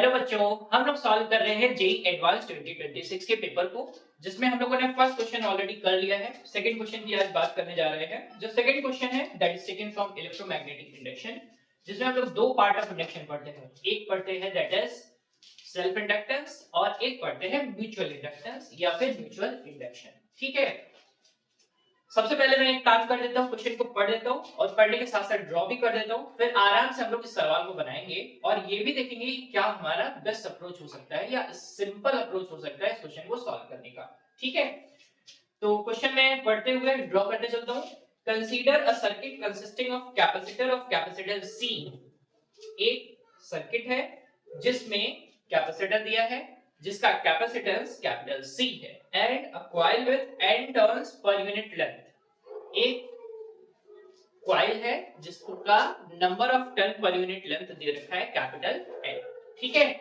Hello बच्चों, हम लोग सॉल्व कर रहे हैं जेई एडवांस 2026 के पेपर को, जिसमें हम लोगों ने फर्स्ट क्वेश्चन ऑलरेडी कर लिया है। सेकंड क्वेश्चन की आज बात करने जा रहे हैं। जो सेकंड क्वेश्चन है that is taken from electromagnetic induction, जिसमें हम लोग दो पार्ट ऑफ इंडक्शन पढ़ते हैं। एक पढ़ते हैं दैट इज सेल्फ इंडक्टेंस और एक पढ़ते हैं म्यूचुअल इंडक्टेंस या फिर म्यूचुअल इंडक्शन। ठीक है, सबसे पहले मैं एक काम कर देता हूँ, क्वेश्चन को पढ़ देता हूँ और पढ़ने के साथ साथ ड्रॉ भी कर देता हूँ। फिर आराम से हम लोग इस सवाल को बनाएंगे और ये भी देखेंगे कि क्या हमारा बेस्ट अप्रोच हो सकता है या सिंपल अप्रोच हो सकता है इस क्वेश्चन को सॉल्व करने का। ठीक है, तो क्वेश्चन में पढ़ते हुए ड्रॉ करते चलता हूँ। Consider a circuit consisting of capacitor C. एक सर्किट है जिसमें कैपेसिटर दिया है, जिसका कैपेसिटेंस कैपिटल सी है, and a coil with n turns per unit length. एक कॉइल है जिसका number of turn per unit length दे रखा है कैपिटल N। ठीक है,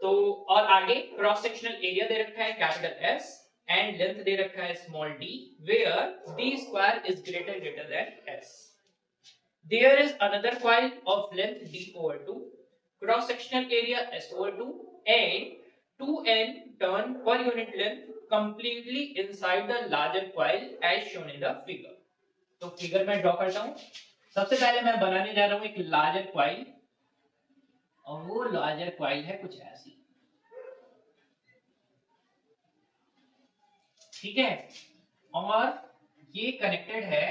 तो और आगे क्रॉस सेक्शनल एरिया दे रखा है कैपिटल S एंड लेंथ दे रखा है small d, where d square is greater than S। There is another coil of length d over 2, cross sectional area S over 2 and 2n turn per unit length completely inside the larger coil as shown in the figure। तो figure में draw करता हूं। सबसे पहले मैं बनाने जा रहा हूं एक लार्जर कॉइल, और वो लार्जर कॉइल है कुछ ऐसी। ठीक है, और ये कनेक्टेड है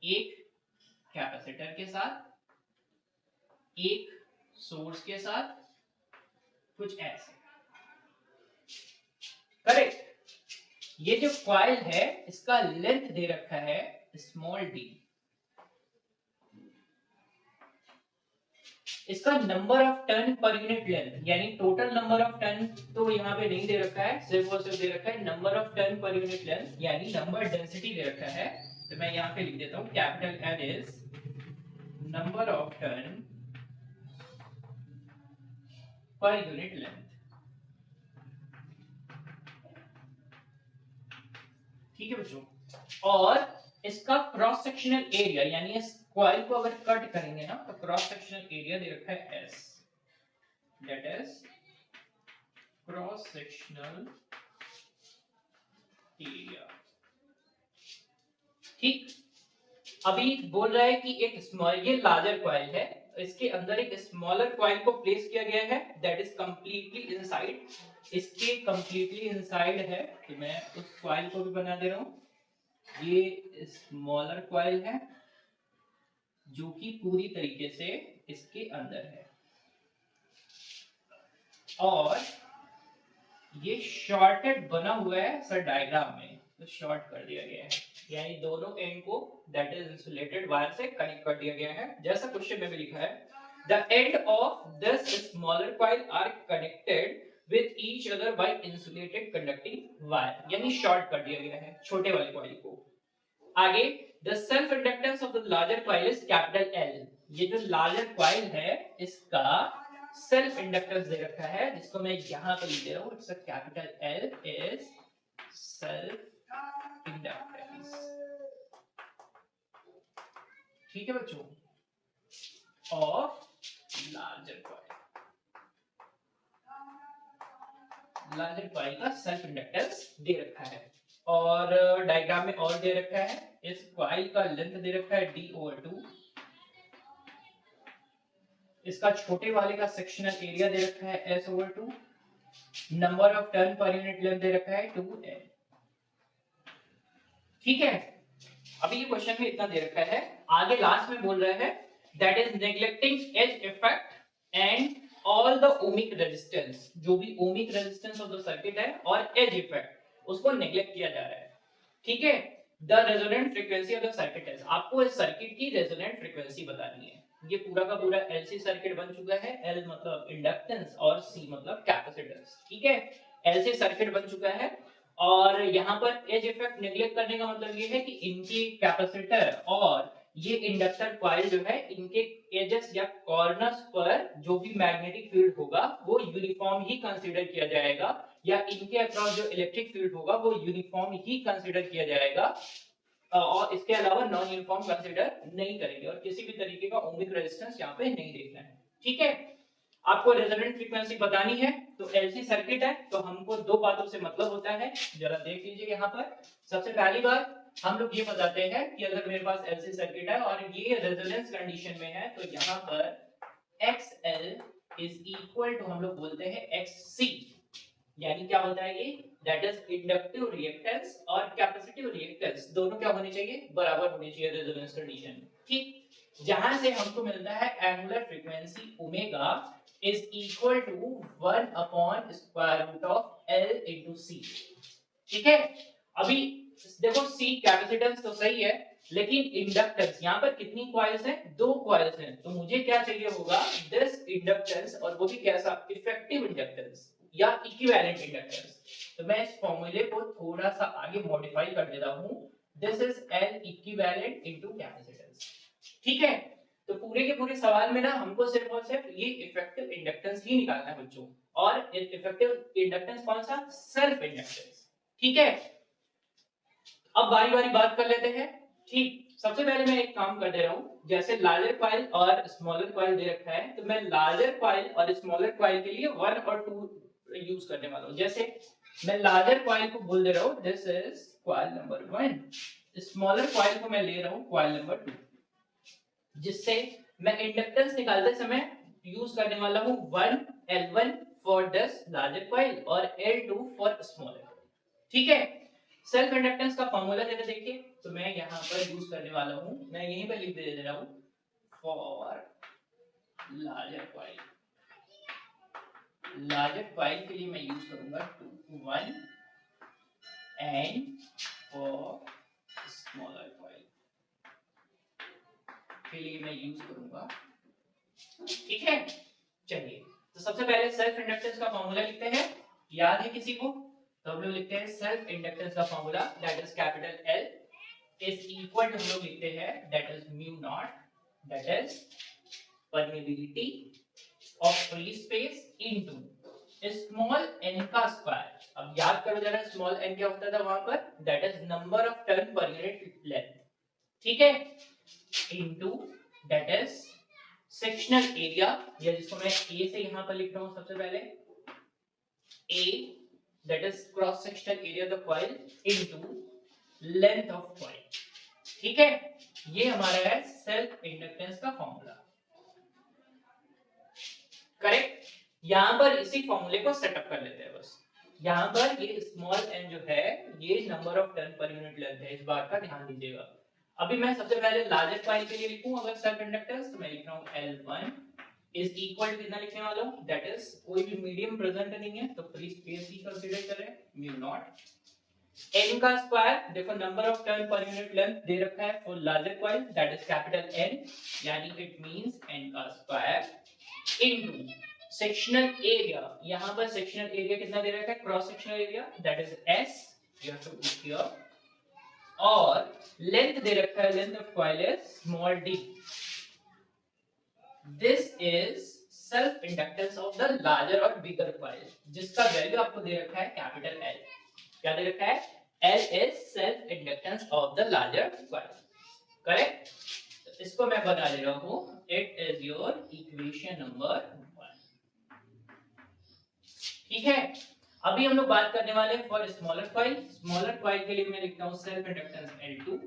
एक कैपेसिटर के साथ, एक सोर्स के साथ, कुछ ऐसे। करेक्ट। ये जो कॉइल है इसका लेंथ दे रखा है स्मॉल d, इसका number of turn per unit length यानी टोटल नंबर ऑफ टर्न तो यहाँ पे नहीं दे रखा है, सिर्फ और सिर्फ दे रखा है number of turn per unit length यानी नंबर डेंसिटी दे रखा है। तो मैं यहाँ पे लिख देता हूँ capital N is number of turn per unit length. ठीक है बच्चों, और इसका क्रॉस सेक्शनल एरिया यानी इस कॉइल को अगर कट करेंगे ना तो क्रॉस सेक्शनल एरिया दे रखा है S, that is cross sectional area. ठीक, अभी बोल रहा है कि एक स्मॉल, ये लार्जर कॉइल है, इसके अंदर एक स्मॉलर कॉइल को प्लेस किया गया है दैट इज कंप्लीटली इनसाइड, इसके कंप्लीटली इनसाइड है। तो मैं उस कॉइल को भी बना दे रहा हूं। ये स्मॉलर कॉइल है जो कि पूरी तरीके से इसके अंदर है, और ये शॉर्टेड बना हुआ है सर डायग्राम में, तो शॉर्ट कर दिया गया है यानी दोनों एंड को दैट इज इंसुलेटेड वायर से कनेक्ट कर दिया गया है, जैसा क्वेश्चन में भी लिखा है। The end of this smaller coil are connected with each other by insulated conducting wire, यानी शॉर्ट कर दिया गया है छोटे वाले कॉइल को। आगे the self inductance of the larger coil is capital L। ये जो लार्जर कॉइल है इसका सेल्फ इंडक्टेंस दे रखा है, जिसको मैं यहां पे लिख दे रहा हूं, it's a capital L is self inductance. ठीक है बच्चों, of larger coil, larger coil का सेल्फ इंडक्टेंस दे रखा है, और डायग्राम में और दे रखा है इस कॉइल का लेंथ दे रखा है d over 2, इसका छोटे वाले का सेक्शनल एरिया दे रखा है S over 2, number of turn per unit length दे रखा है 2n। ठीक है, अभी ये क्वेश्चन में इतना दे रखा है। आगे लास्ट में बोल रहा है that is neglecting edge effect and all the ohmic resistance, जो भी ohmic resistance of the circuit है और एज इफेक्ट उसको नेग्लेक्ट किया जा रहा है। ठीक है, the resonant frequency of the circuit है, आपको इस सर्किट की रेजोनेंट फ्रीक्वेंसी बतानी है। ये पूरा का पूरा LC सर्किट बन चुका है, L मतलब इंडक्टेंस और C मतलब कैपेसिटेंस। ठीक है, LC सर्किट बन चुका है, और यहाँ पर एज इफेक्ट नेग्लेक्ट करने का मतलब ये है कि इनकी कैपेसिटर और ये इंडक्टर कॉइल जो है इनके एजेस या कॉर्नर्स पर जो भी मैग्नेटिक फील्ड होगा वो यूनिफॉर्म ही कंसीडर किया जाएगा, या इनके अक्रॉस जो इलेक्ट्रिक फील्ड होगा वो यूनिफॉर्म ही कंसीडर किया जाएगा, और इसके अलावा नॉन यूनिफॉर्म कंसीडर नहीं करेंगे, और किसी भी तरीके का ओमिक रेजिस्टेंस यहाँ पे नहीं देखना है। ठीक है, आपको रेजोनेंट फ्रीक्वेंसी बतानी है तो एलसी सर्किट है तो हमको दो बातों से मतलब होता है, जरा देख लीजिए यहाँ पर। सबसे पहली बात हम लोग ये बताते हैं कि अगर मेरे पास एलसी सर्किट है और ये रेजोनेंस कंडीशन में है तो यहाँ पर XL इज इक्वल टू हम लोग बोलते हैं XC, यानी क्या होता है ये, दैट इज इंडक्टिव रिएक्टेंस और कैपेसिटिव रिएक्टेंस दोनों क्या होने चाहिए, बराबर होने चाहिए रेजोनेंस कंडीशन। ठीक, जहां से हमको मिलता है angular frequency omega is equal to 1 upon square root of L into C। ठीक है, अभी देखो C कैपेसिटेंस तो सही है लेकिन इंडक्टेंस यहाँ पर कितनी कॉइल्स हैं, दो कॉइल्स हैं, तो मुझे क्या चाहिए होगा, दिस इंडक्टेंस, और वो भी कैसा, इफेक्टिव इंडक्टेंस या इक्विवेलेंट इंडक्टेंस। तो मैं इस फॉर्मूले को थोड़ा सा आगे मॉडिफाई कर देता हूं, this is L equivalent into capacitance. ठीक है, तो पूरे के पूरे सवाल में ना हमको सिर्फ और सिर्फ ये इफेक्टिव इंडक्टेंस ही निकालना है बच्चों, और इफेक्टिव इंडक्टेंस कौन सा, सेल्फ इंडक्टेंस। ठीक है, अब बारी बारी बात कर लेते हैं। ठीक, सबसे पहले मैं एक काम कर दे रहा हूं, जैसे लार्जर कॉइल और स्मॉलर कॉइल दे रखा है तो मैं लार्जर कॉइल और स्मॉलर कॉइल के लिए 1 और 2 यूज करने वाला हूं। जैसे मैं लार्जर कॉइल को बोल दे रहा हूं this is coil number 1, smaller coil को मैं ले रहा हूं कॉइल नंबर 2, जिससे मैं इंडक्टेंस निकालते समय यूज करने वाला हूं 1 L1 for this larger coil और L2 फॉर स्मॉलर। ठीक है, सेल्फ इंडक्टेंस का फॉर्मूला जरा देखिए, तो मैं यहाँ पर यूज करने वाला हूँ, मैं यहीं पर लिख दे रहा हूँ, for larger coil, larger coil के लिए मैं यूज करूंगा 1 एंड फॉर स्मॉलर कॉइल के लिए मैं यूज करूंगा। ठीक है, चलिए तो सबसे पहले सेल्फ इंडक्टेंस का फॉर्मूला लिखते हैं, याद है किसी को, तो हम लोग लिखते हैं सेल्फ इंडक्टेंस का formula that is capital L is equal to हम लोग लिखते हैं that is mu naught, that is permeability of free space into small n का स्क्वायर। अब याद करो जरा स्मॉल n क्या होता था वहां पर, that is number of turn per unit length. ठीक है, into that is sectional area, या जिसको मैं A से यहां पर लिख रहा हूं सबसे पहले, A that is cross sectional area of the coil into length of coil। ठीक है, ये हमारा है सेल्फ इंडक्टेंस का फॉर्मूला। करेक्ट, यहां पर इसी फॉर्मूले को सेटअप कर लेते हैं बस। यहां पर ये स्मॉल n जो है ये number of turn per unit length है, इस बात का ध्यान दीजिएगा। अभी मैं सबसे पहले लार्जर कॉइल के लिए लिखूं अगर सेल्फ इंडक्टेंस, तो मैं लिख रहा हूं L1 इज इक्वल टू कितना लिखने वाला हूं, दैट इज कोई भी मीडियम प्रेजेंट नहीं है तो फ्री स्पेस ही कंसीडर करें, म्यू नॉट n का स्क्वायर, देखो number of turn per unit length दे रखा है for larger coil that is capital N, यानी इट मींस n का स्क्वायर इनटू सेक्शनल एरिया, यहां पर सेक्शनल एरिया कितना दे रखा है, cross sectional area that is S, you have to put here, और लेंथ दे रखा है, length of coil is small d। This is self inductance of the larger और बिगर कॉइल, जिसका वैल्यू आपको दे रखा है कैपिटल L। क्या दे रखा है, L is self inductance of the larger coil. Correct, तो इसको मैं बता दे रहा हूं, it is your equation number 1। ठीक है, अभी हम लोग बात करने वाले हैं for smaller coil. Smaller coil के लिए मैं लिखता हूं सेल्फ इंडक्टेंस L2,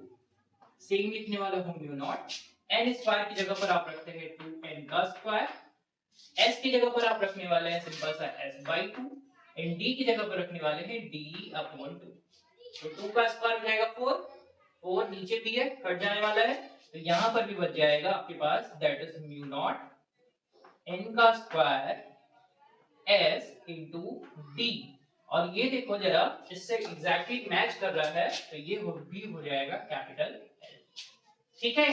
सेम लिखने वाला हूं म्यू नॉट, n स्क्वायर की जगह पर आप रखते हैं 2n का स्क्वायर, s की जगह पर आप रखने वाले हैं सिंपल सा s/2, एंड d की जगह पर रखने वाले हैं d/2। तो 2 का स्क्वायर हो जाएगा 4, 4 नीचे भी है कट जाने वाला है, तो यहां पर भी बच जाएगा आपके पास that is mu not n का स्क्वायर s into d, और ये देखो जरा इससे एग्जैक्टली मैच कर रहा है तो ये भी हो जाएगा कैपिटल L। ठीक है,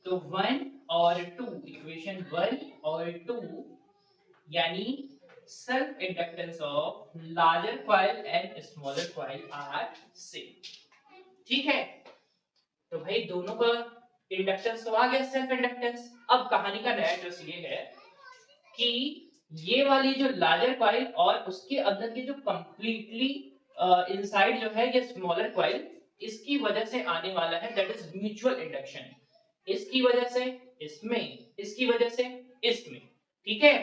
तो 1 और 2, इक्वेशन 1 और 2 यानी self inductance of larger coil and smaller coil are same. ठीक है, तो भाई दोनों का इंडक्टेंस तो आ गया सेल्फ इंडक्टेंस। अब कहानी का नया ट्विस्ट ये है कि ये वाली जो लार्जर कॉइल और उसके अंदर की जो कंप्लीटली इनसाइड जो है ये स्मॉलर कॉइल, इसकी वजह से आने वाला है दैट इज म्यूचुअल इंडक्शन, इसकी वजह से इसमें, इसकी वजह से इसमें। ठीक है,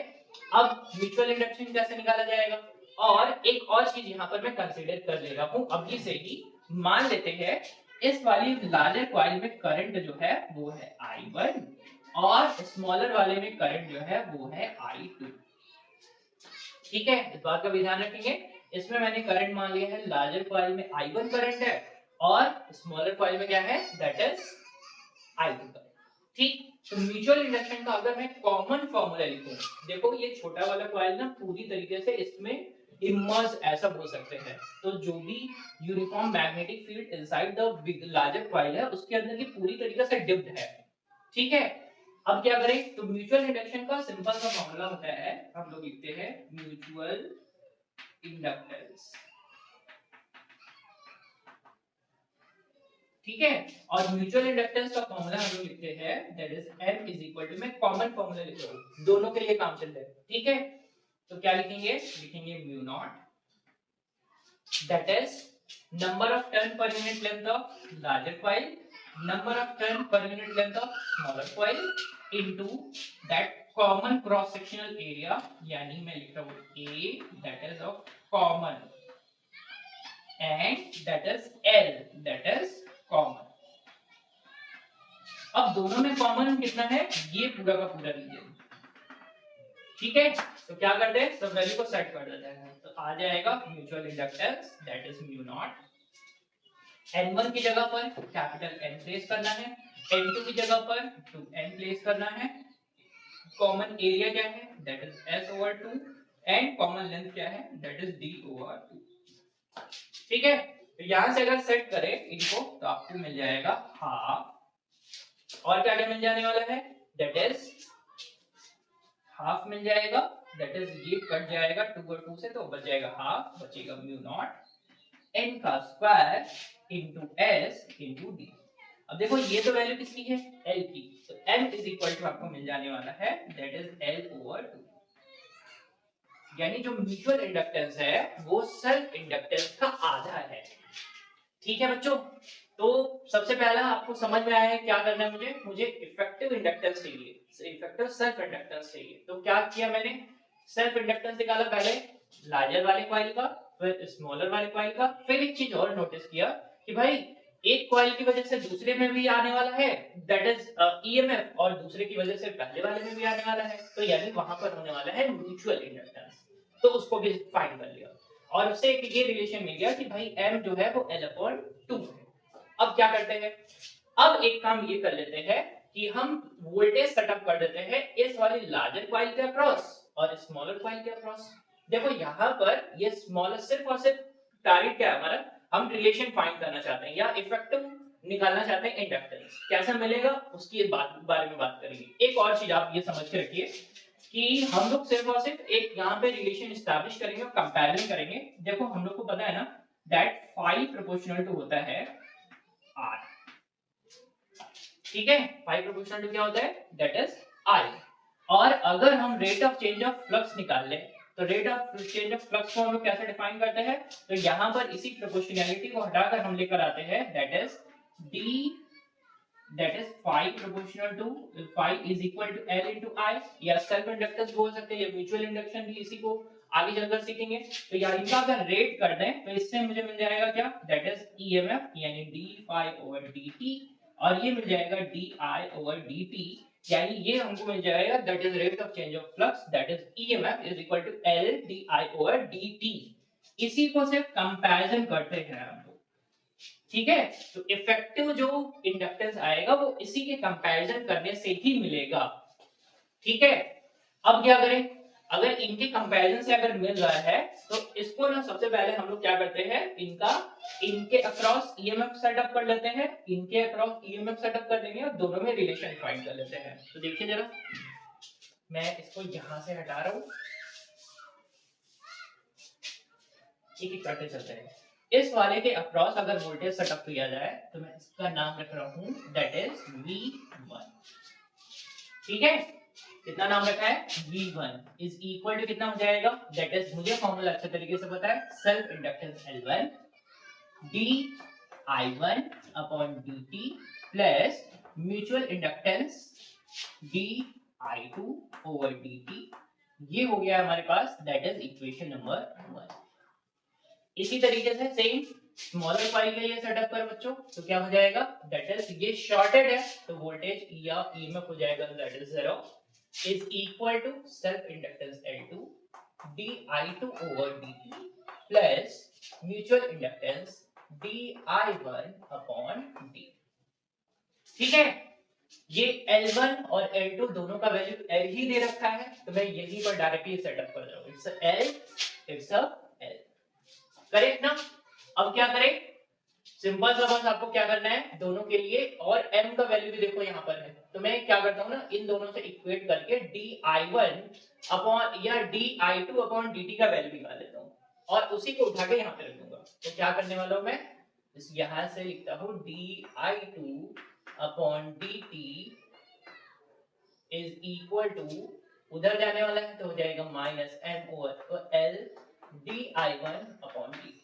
अब म्यूचुअल इंडक्शन कैसे निकाला जाएगा, और एक और चीज यहाँ पर मैं कंसीडर कर ले रहा हूँ अभी से ही। मान लेते हैं इस वाली लार्जर कॉइल में करंट जो है वो है I1 और स्मॉलर वाले में करंट जो है वो है I2। ठीक है, इस बात का भी ध्यान रखेंगे। इसमें मैंने करंट मान लिया है, लार्जर कॉइल में I1 करंट है और स्मॉलर कॉइल में क्या है, दैट इज I2 करंट। ठीक, तो म्यूचुअल इंडक्शन का अगर मैं कॉमन फॉर्मूला लिखूं, देखो ये छोटा वाला कॉइल ना पूरी तरीके से इसमें इमर्ज ऐसा बोल सकते हैं, तो जो भी uniform magnetic field inside the big larger coil है उसके अंदर की पूरी तरीके से डिप्ड है। ठीक है, अब क्या करें, तो म्यूचुअल इंडक्शन का सिंपल सा फॉर्मूला होता है, हम लोग लिखते हैं म्यूचुअल इंडक्टेंस। ठीक है, और म्यूचुअल इंडक्टेंस का फॉर्मूला हम लोग लिखते हैं that is M is equal to, मैं कॉमन फॉर्मूला लिख रहा हूं, दोनों के लिए काम चल रहा है। ठीक है, तो क्या लिखेंगे, लिखेंगे mu naught that is number of turn per unit length of larger coil, number of turn per unit length of smaller coil into that common cross sectional area, यानी मैं लिख रहा हूं A that is of common and that is L that is common. अब दोनों में common कितना है, ये पूरा का पूरा रीजन। ठीक है, तो क्या करते हैं, सब वैल्यू को सेट कर देते हैं, तो आ जाएगा mutual inductance that is mu not, N1 की जगह पर कैपिटल N प्लेस करना है, N2 की जगह पर 2N प्लेस करना है, कॉमन एरिया क्या है that is S/2 and common length क्या है दैट इज D/2। ठीक है, तो यहां से अगर सेट करें इनको तो आपको मिल जाएगा हाफ, और क्या क्या मिल जाने वाला है दैट इज हाफ मिल जाएगा, दैट इज ये कट जाएगा 2 और 2 से, तो बच जाएगा हाफ, बचेगा म्यू नॉट n का square into s into d। अब देखो ये तो वैल्यू किसकी है, l की, तो m इज इक्वल टू आपको मिल जाने वाला है दैट इज l/2, यानी जो म्यूचुअल इंडक्टेंस है वो सेल्फ इंडक्टेंस का आधा है। ठीक है बच्चों, तो सबसे पहला आपको समझ में आया है क्या करना है, मुझे इफेक्टिव इंडक्टेंस चाहिए, इफेक्टिव सेल्फ इंडक्टेंस चाहिए। तो क्या किया मैंने, सेल्फ इंडक्टेंस निकाला, पहले लार्जर वाले कॉइल का, फिर स्मॉलर वाले कॉइल का, फिर एक चीज और नोटिस किया कि भाई एक कॉइल की वजह से दूसरे में भी आने वाला है दैट इज ईएमएफ, और दूसरे की वजह से पहले वाले में भी आने वाला है, तो यानी वहां पर होने वाला है म्यूचुअल इंडक्टेंस, तो उसको भी फाइंड कर लिया और उससे एक ये रिलेशन मिल गया कि भाई m जो है वो L/2 है। अब क्या करते हैं, अब एक काम ये कर लेते हैं कि हम वोल्टेज सेटअप कर देते हैं इस वाली लार्जर कॉइल के अक्रॉस और स्मॉलर कॉइल के अक्रॉस। देखो यहाँ पर ये स्मॉलर सिर्फ और सिर्फ टारगेट क्या है हमारा, हम रिलेशन फाइंड करना चाहते हैं या इफेक्टिव निकालना चाहते हैं इंडक्टेंस, कैसा मिलेगा उसकी बारे में बात करेंगे। एक और चीज आप ये समझ के रखिए कि हम लोग सिर्फ और सिर्फ एक यहाँ पे रिलेशन एस्टैब्लिश करेंगे और कंपैरिजन करेंगे। देखो हम लोग को पता है ना दैट 5 प्रोपोर्शनल टू होता है R। ठीक है, 5 प्रोपोर्शनल टू क्या होता है दैट इज I। और अगर हम rate of change of flux निकाल लें तो rate of change of flux को हम लोग कैसे डिफाइन करते हैं, तो यहाँ पर इसी प्रोपोर्शनैलिटी को हटाकर हम लेकर आते हैं that is D that is phi proportional to phi is equal to L into I, या सेल्फ इंडक्टेंस बोल सकते हैं या म्यूचुअल इंडक्शन भी इसी को आगे चलकर सीखेंगे। तो यार इनका अगर रेट कर दें तो इससे मुझे मिल जाएगा क्या दैट इज EMF यानी d phi over dt, और ये मिल जाएगा di over dt, यानी ये हमको मिल जाएगा that is rate of change of flux that is EMF is equal to L di over dt। इसी को सिर्फ कंपैरिजन करते हैं हम लोग। ठीक है, तो इफेक्टिव जो इंडक्टेंस आएगा वो इसी के कंपैरिजन करने से ही मिलेगा। ठीक है, अब क्या करें, अगर इनके कंपैरिजन से अगर मिल रहा है तो इसको ना सबसे पहले हम लोग क्या करते हैं, इनके अक्रॉस ईएमएफ सेटअप कर लेते हैं, इनके अक्रॉस ईएमएफ सेटअप कर देंगे और दोनों में रिलेशन फाइंड कर लेते हैं। तो देखिए जरा, मैं इसको यहां से हटा रहा हूं, एक एक करते चलते हैं। इस वाले के अक्रॉस अगर वोल्टेज सेटअप किया जाए तो मैं इसका नाम रख रहा हूं दैट इज V1। ठीक है, कितना नाम रखा है V1 इज इक्वल टू कितना हो जाएगा दैट इज, मुझे फॉर्मूला अच्छे तरीके से पता है, self inductance L1 di1 upon dt plus mutual inductance di2 over dt ये हो गया हमारे पास, दैट इज इक्वेशन नंबर 1। इसी तरीके से सेम स्मॉलर कॉइल के लिए सेटअप कर बच्चों, तो क्या हो जाएगा, दैट इज ये शॉर्टेड है तो वोल्टेज या ईएमएफ हो जाएगा that is 0 is equal to self inductance L2 di2 over dt plus mutual inductance di1 upon dt। ठीक है, ये L1 और L2 दोनों का वैल्यू L ही दे रखा है, तो मैं यहीं पर डायरेक्टली सेटअप कर रहा हूं, it's L, it's a L। Correct ना। अब क्या करें, सिंपल सा बस आपको क्या करना है दोनों के लिए, और m का वैल्यू भी देखो यहाँ पर है, तो मैं क्या करता हूँ ना, इन दोनों से इक्वेट करके di1 अपॉन या di2 अपॉन dt का वैल्यू निकाल लेता हूँ और उसी को उठा के यहाँ पे रख दूंगा। तो क्या करने वाला हूँ मैं, इस यहाँ से लिखता हूँ di2 upon dt is equal to, उधर जाने वाला है तो हो जाएगा माइनस m ओवर तो l di1 अपॉन dt।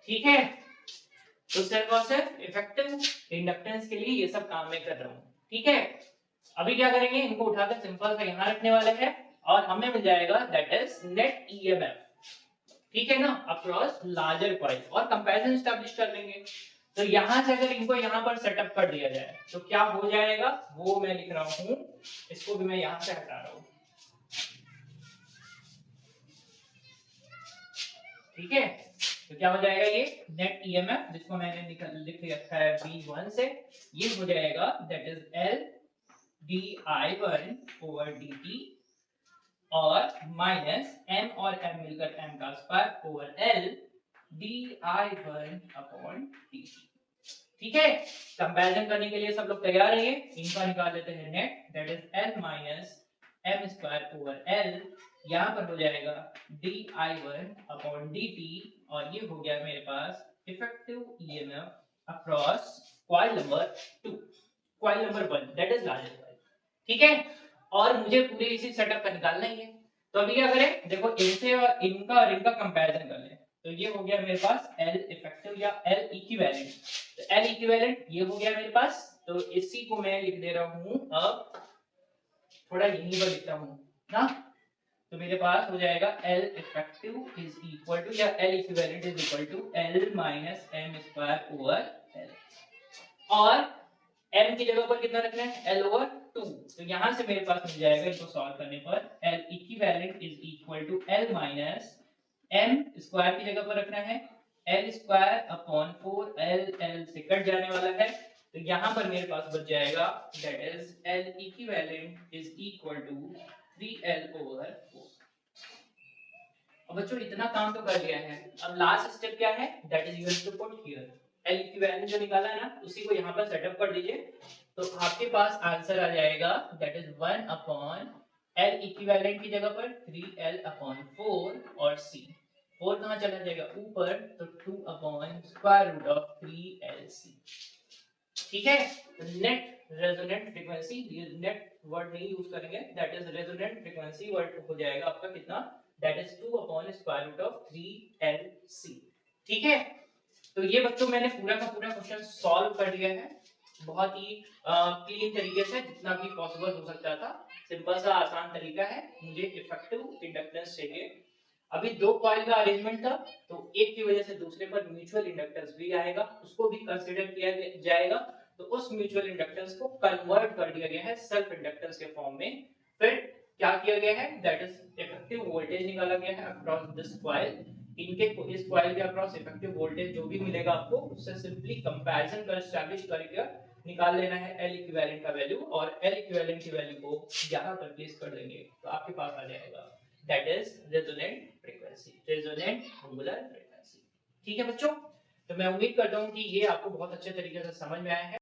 ठीक है, तो सिर्फ और सिर्फ इफेक्टिव इंडक्टेंस के लिए ये सब काम मैं कर रहा हूँ। ठीक है, अभी क्या करेंगे, इनको उठाकर सिंपल सा यहाँ रखने वाले हैं और हमें मिल जाएगा दैट इज नेट ईएमएफ। ठीक है ना, अक्रॉस लार्जर कॉइल, और कंपैरिजन एस्टैब्लिश कर लेंगे। तो यहां से अगर इनको यहां पर सेटअप कर दिया जाए तो क्या हो जाएगा, वो मैं लिख रहा हूं, इसको भी मैं यहां से हटा रहा हूं। ठीक है, तो क्या हो जाएगा, ये नेट ईएमएफ जिसको मैंने लिख रखा है V1 से, ये हो जाएगा that is L di1 over dt और माइनस m और m मिलकर m का square over L di1 upon dt। ठीक है, कंपैरिजन करने के लिए सब लोग तैयार रहिए, इनका निकाल लेते हैं net, that is L minus m square over L, यहाँ पर हो जाएगा di1 अपॉन dt और ये हो गया मेरे पास effective EMF across coil number 2, coil number 1 that is larger coil. ठीक है, और मुझे पूरे इसी सेटअप का निकालना ही है। तो अभी क्या करें, देखो इनसे और इनका कंपैरिजन कर लें, तो ये हो गया मेरे पास L इफेक्टिव या L इक्विवेलेंट, तो L इक्विवेलेंट ये हो गया मेरे पास, तो इसी को मैं लिख दे रहा हूं, अब थोड़ा यहीं पर लिखता हूं ना, तो मेरे पास हो जाएगा L effective is equal to या L equivalent is equal to L minus m square over L, और m की जगह पर कितना रखना है, L ओवर 2, तो यहां से मेरे पास मिल जाएगा इसको सॉल्व करने पर L equivalent is equal to L minus m square की जगह पर रखना है L स्क्वायर अपॉन 4, L से कट जाने वाला है, तो यहां पर मेरे पास बच जाएगा that is L equivalent is equal to 3L over 4। अब बच्चों इतना काम तो कर लिया है, अब लास्ट स्टेप क्या है, that is you have to put here L equivalent जो निकाला है ना, उसी को यहाँ पर सेटअप कर दीजिए, तो आपके पास आंसर आ जाएगा that is 1 upon L equivalent की जगह पर 3L अपॉन 4 और C, 4 कहाँ चला जाएगा ऊपर, तो 2 upon square root of 3LC। ठीक है, नेट रेजोनेंट फ्रीक्वेंसी, ये नेट वर्ड नहीं यूज करेंगे, that is resonant frequency word हो जाएगा आपका कितना, that is 2 upon square root of 3LC। ठीक है, तो ये बच्चों मैंने पूरा का पूरा क्वेश्चन सॉल्व कर दिया है, बहुत ही क्लीन तरीके से, जितना भी पॉसिबल हो सकता था, सिंपल सा आसान तरीका है। मुझे इफेक्टिव इंडक्टेंस चाहिए, अभी दो कॉइल का अरेंजमेंट था, तो एक की वजह से दूसरे पर म्यूचुअल इंडक्टेंस भी आएगा, उसको भी कंसीडर किया जाएगा, तो उस म्यूचुअल इंडक्टेंस को कन्वर्ट कर दिया गया है सेल्फ इंडक्टेंस के फॉर्म में। फिर क्या किया गया है, दैट इज इफेक्टिव वोल्टेज निकाला गया है अक्रॉस दिस कॉइल, इनके इस कॉइल के अक्रॉस इफेक्टिव वोल्टेज जो भी मिलेगा आपको, उससे सिंपली कंपैरिजन कर एस्टैब्लिश करके निकाल लेना है L इक्विवेलेंट का वैल्यू, और L इक्विवेलेंट की वैल्यू को यहां पर प्लेस कर देंगे, तो आपके पास आ जाएगा that is resonant frequency, resonant angular frequency. ठीक है बच्चों, तो मैं उम्मीद करता हूं कि ये आपको बहुत अच्छे तरीके से समझ में आया है।